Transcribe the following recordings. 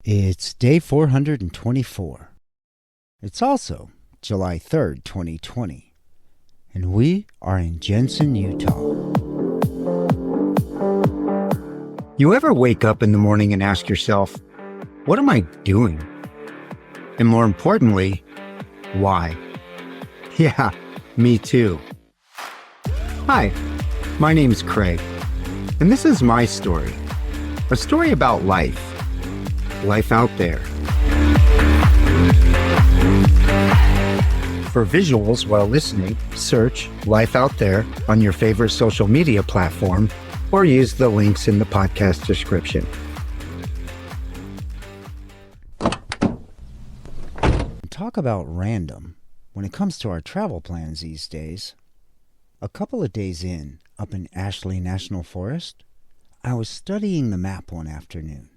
It's day 424. It's also July 3rd, 2020, and we are in Jensen, Utah. You ever wake up in the morning and ask yourself, what am I doing? And more importantly, why? Yeah, me too. Hi, my name's Craig, and this is my story. A story about life out there. For visuals while listening, search Life Out There on your favorite social media platform or use the links in the podcast description. Talk about random when it comes to our travel plans these days. A couple of days in, up in Ashley National Forest, I was studying the map one afternoon,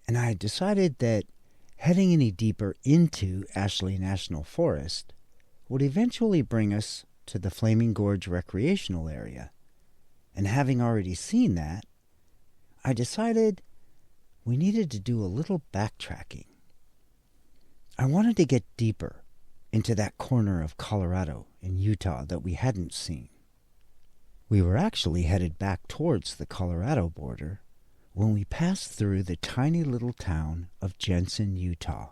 and I decided that heading any deeper into Ashley National Forest would eventually bring us to the Flaming Gorge Recreational Area. And having already seen that, I decided we needed to do a little backtracking. I wanted to get deeper into that corner of Colorado and Utah that we hadn't seen. We were actually headed back towards the Colorado border when we passed through the tiny little town of Jensen, Utah.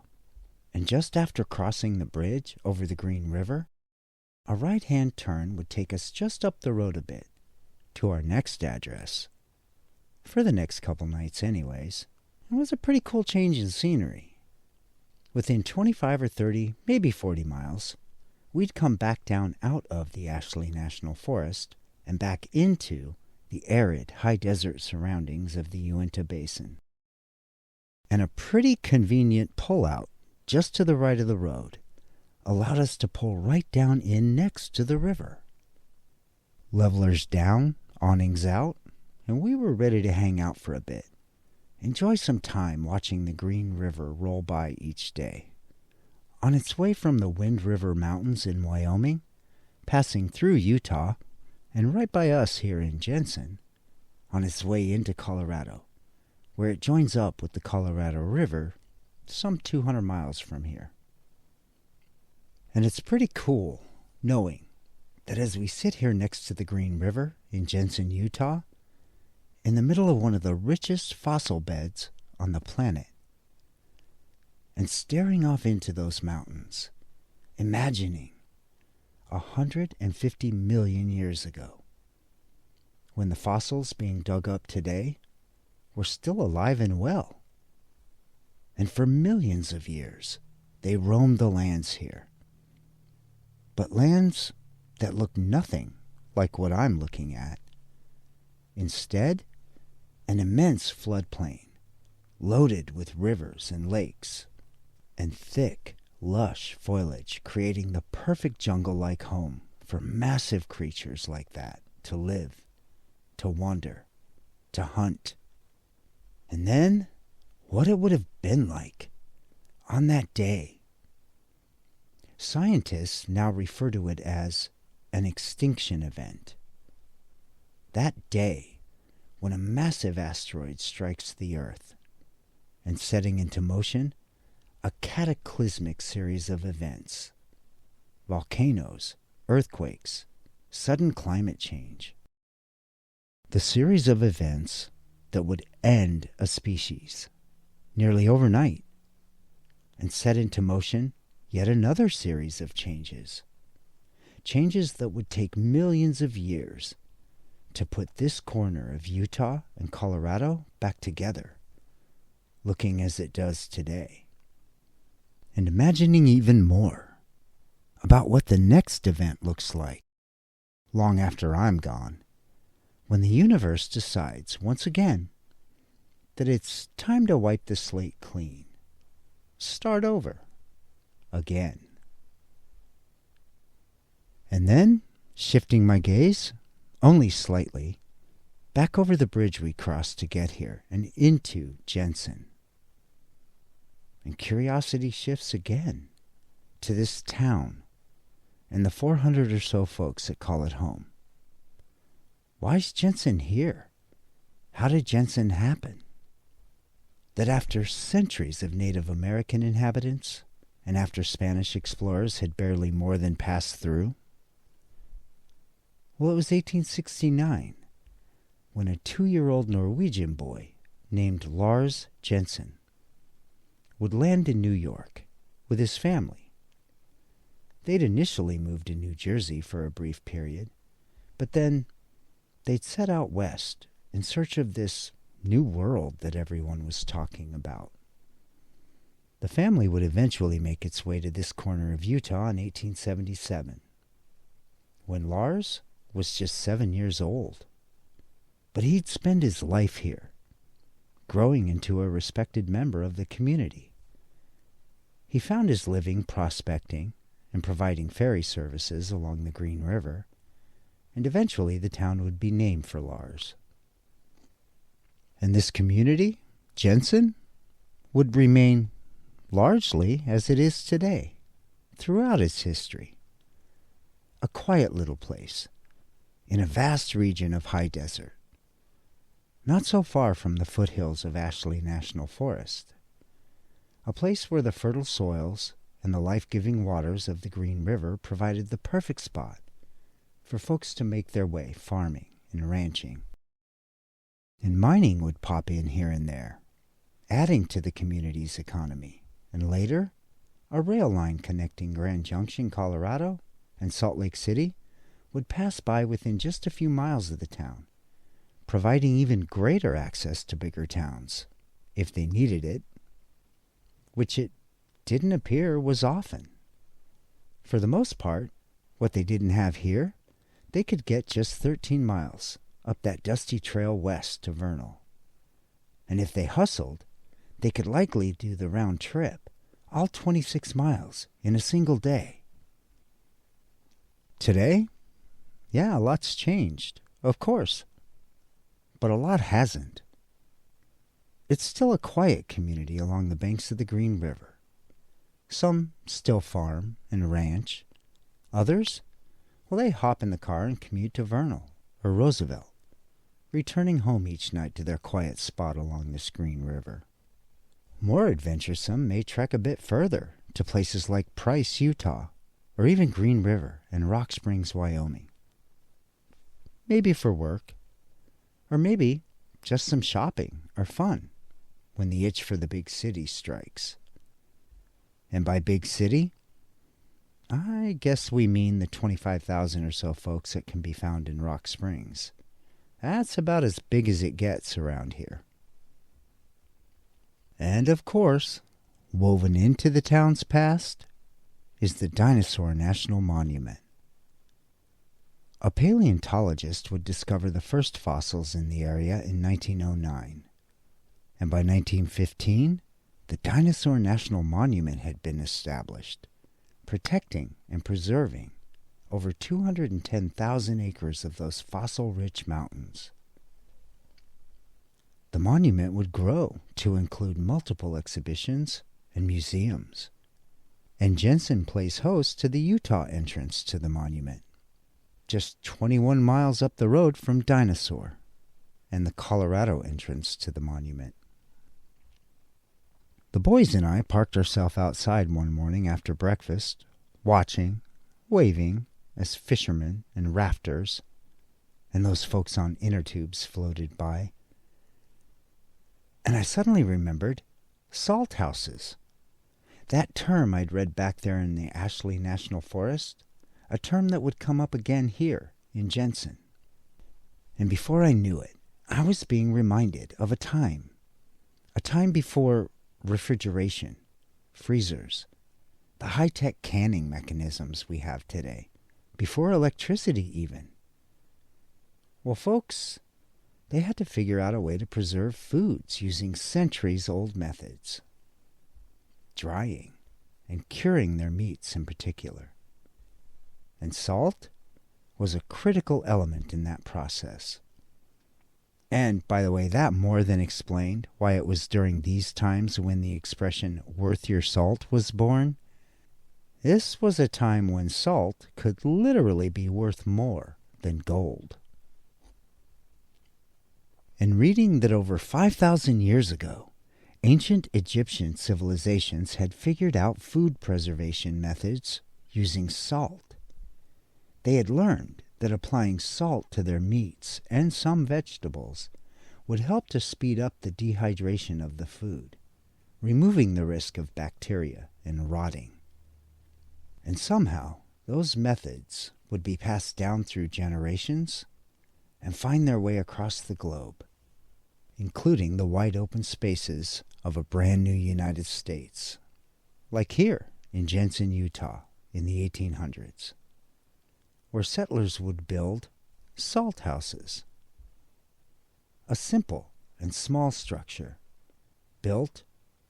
And just after crossing the bridge over the Green River, a right-hand turn would take us just up the road a bit to our next address. For the next couple nights anyways, it was a pretty cool change in scenery. Within 25 or 30, maybe 40 miles, we'd come back down out of the Ashley National Forest and back into the arid, high desert surroundings of the Uinta Basin. And a pretty convenient pull-out just to the right of the road allowed us to pull right down in next to the river. Levelers down, awnings out, and we were ready to hang out for a bit. Enjoy some time watching the Green River roll by each day. On its way from the Wind River Mountains in Wyoming, passing through Utah, and right by us here in Jensen, on its way into Colorado, where it joins up with the Colorado River some 200 miles from here. And it's pretty cool knowing that as we sit here next to the Green River in Jensen, Utah, in the middle of one of the richest fossil beds on the planet, and staring off into those mountains, imagining 150 million years ago, when the fossils being dug up today were still alive and well. And for millions of years, they roamed the lands here. But lands that look nothing like what I'm looking at. Instead, an immense floodplain, loaded with rivers and lakes, and thick, lush foliage, creating the perfect jungle-like home for massive creatures like that to live, to wander, to hunt. And then, what it would have been like on that day. Scientists now refer to it as an extinction event. That day, when a massive asteroid strikes the Earth, and setting into motion a cataclysmic series of events. Volcanoes, earthquakes, sudden climate change. The series of events that would end a species nearly overnight and set into motion yet another series of changes. Changes that would take millions of years to put this corner of Utah and Colorado back together, looking as it does today. And imagining even more about what the next event looks like, long after I'm gone, when the universe decides once again that it's time to wipe the slate clean, start over, again. And then, shifting my gaze, only slightly, back over the bridge we crossed to get here and into Jensen. And curiosity shifts again to this town and the 400 or so folks that call it home. Why's Jensen here? How did Jensen happen? that after centuries of Native American inhabitants, and after Spanish explorers had barely more than passed through, well, it was 1869 when a 2-year-old Norwegian boy named Lars Jensen would land in New York with his family. They'd initially moved to New Jersey for a brief period, but then they'd set out west in search of this new world that everyone was talking about. The family would eventually make its way to this corner of Utah in 1877, when Lars was just 7 years old. But he'd spend his life here, growing into a respected member of the community. He found his living prospecting and providing ferry services along the Green River, and eventually the town would be named for Lars. And this community, Jensen, would remain largely as it is today, throughout its history. A quiet little place in a vast region of high desert, not so far from the foothills of Ashley National Forest, a place where the fertile soils and the life-giving waters of the Green River provided the perfect spot for folks to make their way farming and ranching. And mining would pop in here and there, adding to the community's economy, and later, a rail line connecting Grand Junction, Colorado, and Salt Lake City would pass by within just a few miles of the town, providing even greater access to bigger towns, if they needed it, which it didn't appear was often. For the most part, what they didn't have here, they could get just 13 miles up that dusty trail west to Vernal. And if they hustled, they could likely do the round trip, all 26 miles, in a single day. Today, yeah, a lot's changed, of course, but a lot hasn't. It's still a quiet community along the banks of the Green River. Some still farm and ranch. Others, well, they hop in the car and commute to Vernal or Roosevelt, returning home each night to their quiet spot along this Green River. More adventuresome may trek a bit further to places like Price, Utah, or even Green River and Rock Springs, Wyoming. Maybe for work, or maybe just some shopping or fun when the itch for the big city strikes. And by big city, I guess we mean the 25,000 or so folks that can be found in Rock Springs. That's about as big as it gets around here. And of course, woven into the town's past is the Dinosaur National Monument. A paleontologist would discover the first fossils in the area in 1909, and by 1915, the Dinosaur National Monument had been established, protecting and preserving over 210,000 acres of those fossil-rich mountains. The monument would grow to include multiple exhibitions and museums, and Jensen plays host to the Utah entrance to the monument, just 21 miles up the road from Dinosaur, and the Colorado entrance to the monument. The boys and I parked ourselves outside one morning after breakfast, watching, waving, as fishermen and rafters and those folks on inner tubes floated by. And I suddenly remembered salt houses. That term I'd read back there in the Ashley National Forest, a term that would come up again here in Jensen. And before I knew it, I was being reminded of a time before refrigeration, freezers, the high-tech canning mechanisms we have today, before electricity even. Well, folks, they had to figure out a way to preserve foods using centuries-old methods, drying and curing their meats in particular. And salt was a critical element in that process. And, by the way, that more than explained why it was during these times when the expression "worth your salt" was born. This was a time when salt could literally be worth more than gold. And reading that over 5,000 years ago, Ancient Egyptian civilizations had figured out food preservation methods using salt. They had learned that applying salt to their meats and some vegetables would help to speed up the dehydration of the food, removing the risk of bacteria and rotting. And somehow, those methods would be passed down through generations and find their way across the globe, including the wide open spaces of a brand new United States, like here in Jensen, Utah in the 1800s, where settlers would build salt houses, a simple and small structure built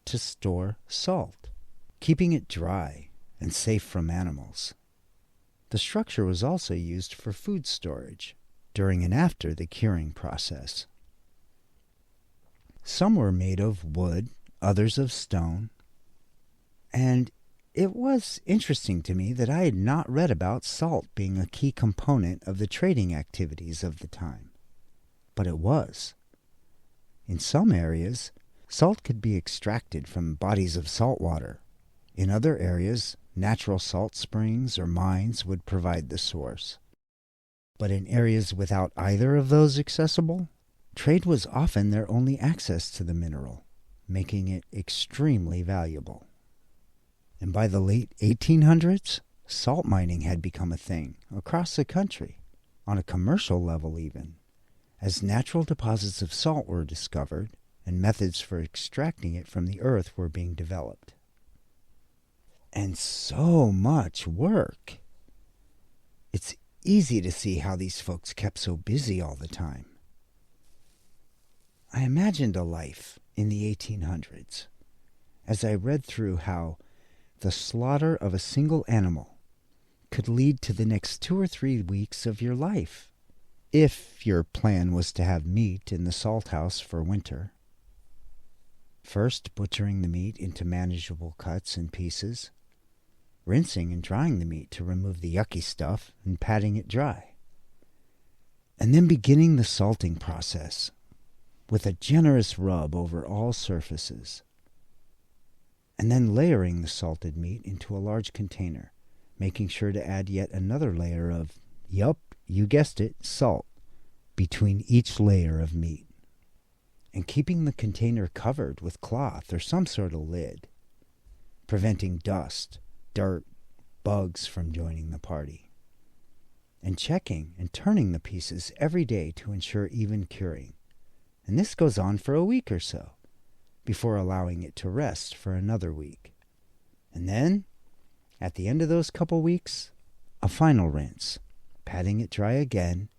to store salt, keeping it dry and safe from animals. The structure was also used for food storage during and after the curing process. Some were made of wood, others of stone, and it was interesting to me that I had not read about salt being a key component of the trading activities of the time. But it was. In some areas, salt could be extracted from bodies of salt water. In other areas, natural salt springs or mines would provide the source. But in areas without either of those accessible, trade was often their only access to the mineral, making it extremely valuable. And by the late 1800s, salt mining had become a thing across the country, on a commercial level even, as natural deposits of salt were discovered and methods for extracting it from the earth were being developed. And so much work! It's easy to see how these folks kept so busy all the time. I imagined a life in the 1800s as I read through how the slaughter of a single animal could lead to the next 2 or 3 weeks of your life, if your plan was to have meat in the salt house for winter. First, butchering the meat into manageable cuts and pieces, rinsing and drying the meat to remove the yucky stuff and patting it dry, and then beginning the salting process with a generous rub over all surfaces, and then layering the salted meat into a large container, making sure to add yet another layer of, yup, you guessed it, salt, between each layer of meat, and keeping the container covered with cloth or some sort of lid, preventing dust, dirt, bugs from joining the party, and checking and turning the pieces every day to ensure even curing. And this goes on for a week or so, before allowing it to rest for another week. And then, at the end of those couple weeks, a final rinse, patting it dry again,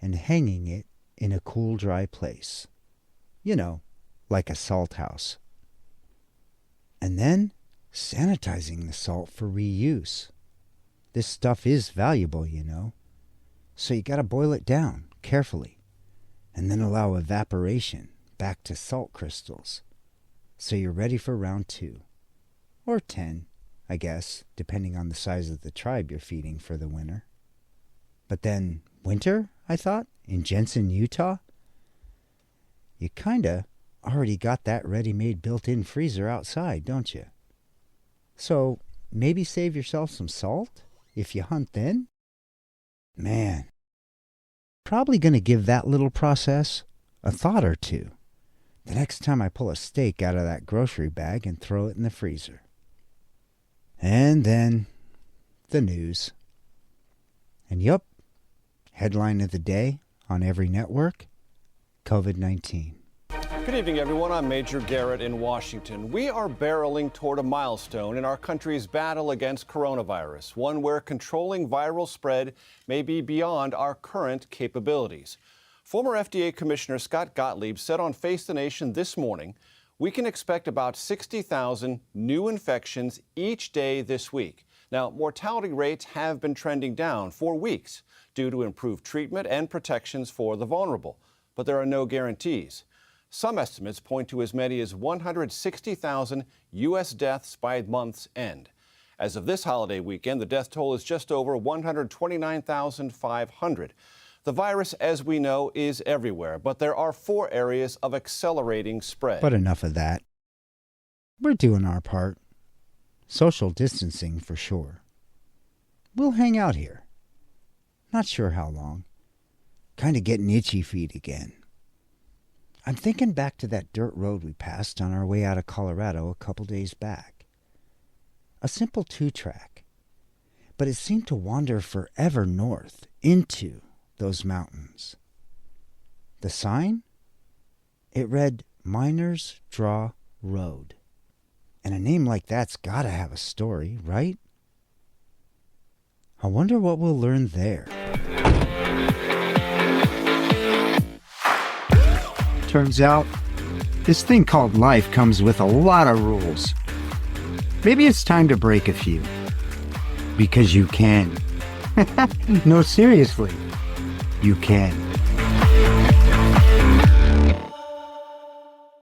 and hanging it in a cool, dry place. You know, like a salt house. And then, sanitizing the salt for reuse. This stuff is valuable, you know, so you gotta boil it down carefully, and then allow evaporation back to salt crystals, so you're ready for round 2, or 10, I guess, depending on the size of the tribe you're feeding for the winter. But then, winter, I thought, in Jensen, Utah? You kinda already got that ready-made built-in freezer outside, don't you? So, maybe save yourself some salt if you hunt then? Man, probably gonna give that little process a thought or two the next time I pull a steak out of that grocery bag and throw it in the freezer. And then, the news. And yup, headline of the day on every network, COVID-19. Good evening, everyone. I'm Major Garrett in Washington. We are barreling toward a milestone in our country's battle against coronavirus, one where controlling viral spread may be beyond our current capabilities. Former FDA Commissioner Scott Gottlieb said on Face the Nation this morning, we can expect about 60,000 new infections each day this week. Now, mortality rates have been trending down for weeks due to improved treatment and protections for the vulnerable, but there are no guarantees. Some estimates point to as many as 160,000 U.S. deaths by month's end. As of this holiday weekend, the death toll is just over 129,500. The virus, as we know, is everywhere, but there are 4 areas of accelerating spread. But enough of that. We're doing our part. Social distancing for sure. We'll hang out here. Not sure how long. Kind of getting itchy feet again. I'm thinking back to that dirt road we passed on our way out of Colorado a couple days back. A simple 2-track, but it seemed to wander forever north into those mountains. The sign? It read Miners Draw Road. And a name like that's gotta have a story, right? I wonder what we'll learn there. Turns out, this thing called life comes with a lot of rules. Maybe it's time to break a few. Because you can. No, seriously, you can.